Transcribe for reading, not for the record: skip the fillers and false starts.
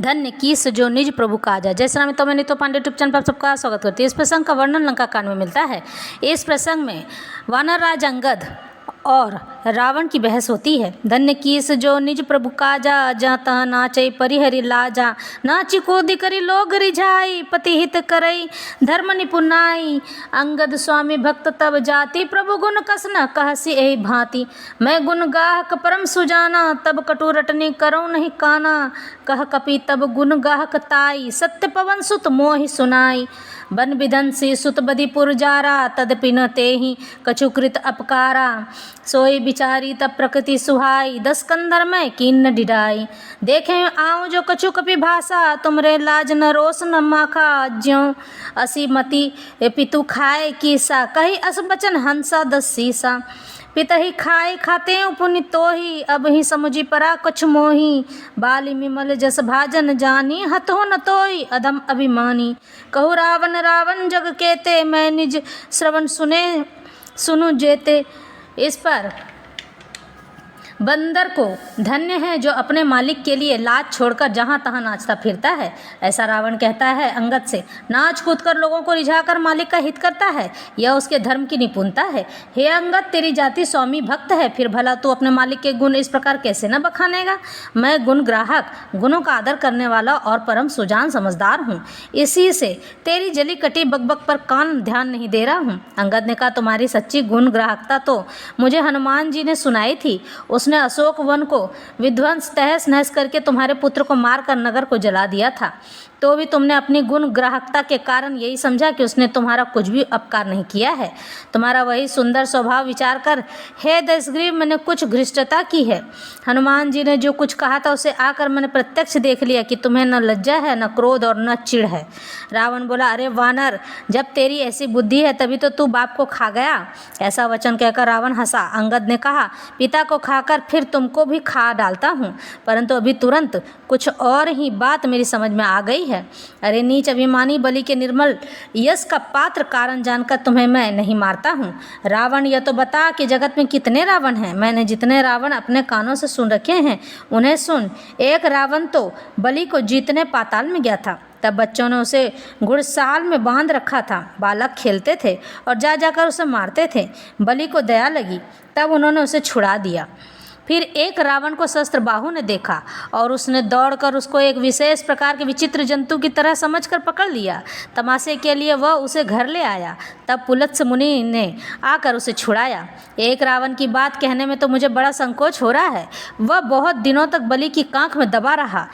धन्य कीस जो निज प्रभु काजा। जय श्री राम। तो मैं नीतू पांडे यूट्यूब चैनल पर सबका स्वागत करती हूँ। इस प्रसंग का वर्णन लंका कांड में मिलता है। इस प्रसंग में वानर राज अंगद और रावण की बहस होती है। धन्य कीस जो निज प्रभु काजा, जाता नाचई परिहरि लाजा, नाची कूदी करी लोग रिझाई, पति हित करई धर्म निपुनाई। अंगद स्वामी भक्त तब जाति, प्रभु गुण कस न कहसी एहि भांति। मैं गुण गाहक परम सुजाना, तब कटु रटनी करऊँ नहीं काना। कह कपि तब गुण गाहक ताई, सत्य पवन सुत मोहि सुनाई। बन विधंसी सुत बधिपुर जारा, तदपि न तेहि कछुकृत अपकारा। सोई बिचारी तब प्रकृति सुहाई, 10 कंधर में कीन न डिडाई। देखे आऊँ जो कछु कपि भाषा, तुमरे लाज न रोष न माखा। ज्यों असी मति पितु खाए कीसा, कही अस बचन हंसा 10 सीसा। पितहि खाए खाते पुनि तोहि, अब ही समुझी परा कछु मोही। बाली मिमल जस भाजन जानी, हतो न तोहि अधम अभिमानी। कहु रावण रावण जग केते, मैं निज श्रवण सुनु जेते। इस पर बंदर को धन्य है जो अपने मालिक के लिए लाज छोड़कर जहाँ तहाँ नाचता फिरता है। ऐसा रावण कहता है अंगद से। नाच कूद कर लोगों को रिझाकर मालिक का हित करता है, यह उसके धर्म की निपुणता है। हे अंगद, तेरी जाति स्वामी भक्त है, फिर भला तू अपने मालिक के गुण इस प्रकार कैसे न बखानेगा। मैं गुण ग्राहक, गुणों का आदर करने वाला और परम सुजान समझदार हूँ, इसी से तेरी जली कटी बकबक पर कान ध्यान नहीं दे रहा हूँ। अंगद ने कहा, तुम्हारी सच्ची गुण ग्राहकता तो मुझे हनुमान जी ने सुनाई थी। उसने अशोक वन को विध्वंस तहस नहस करके तुम्हारे पुत्र को मारकर नगर को जला दिया था, तो भी तुमने अपनी गुण ग्राहकता के कारण यही समझा कि उसने तुम्हारा कुछ भी अपकार नहीं किया है। तुम्हारा वही सुंदर स्वभाव विचार कर हे दशग्रीव, मैंने कुछ घृष्टता की है। हनुमान जी ने जो कुछ कहा था उसे आकर मैंने प्रत्यक्ष देख लिया कि तुम्हें न लज्जा है, न क्रोध और न चिढ़ है। रावण बोला, अरे वानर, जब तेरी ऐसी बुद्धि है तभी तो तू बाप को खा गया। ऐसा वचन कहकर रावण हंसा। अंगद ने कहा, पिता को खाकर फिर तुमको भी खा डालता हूँ, परंतु अभी तुरंत कुछ और ही बात मेरी समझ में आ गई है। अरे नीच अभिमानी, बलि के निर्मल यश का पात्र कारण जानकर तुम्हें मैं नहीं मारता हूँ। रावण, यह तो बता कि जगत में कितने रावण हैं। मैंने जितने रावण अपने कानों से सुन रखे हैं उन्हें सुन। एक रावण तो बलि को जीतने पाताल में गया था। तब बच्चों ने उसे घुड़साल में बांध रखा था। बालक खेलते थे और जा जाकर उसे मारते थे। बलि को दया लगी, तब उन्होंने उसे छुड़ा दिया। फिर एक रावण को शस्त्रबाहु ने देखा और उसने दौड़कर उसको एक विशेष प्रकार के विचित्र जंतु की तरह समझकर पकड़ लिया। तमाशे के लिए वह उसे घर ले आया। तब पुलत्स्य मुनि ने आकर उसे छुड़ाया। एक रावण की बात कहने में तो मुझे बड़ा संकोच हो रहा है। वह बहुत दिनों तक बलि की कांख में दबा रहा।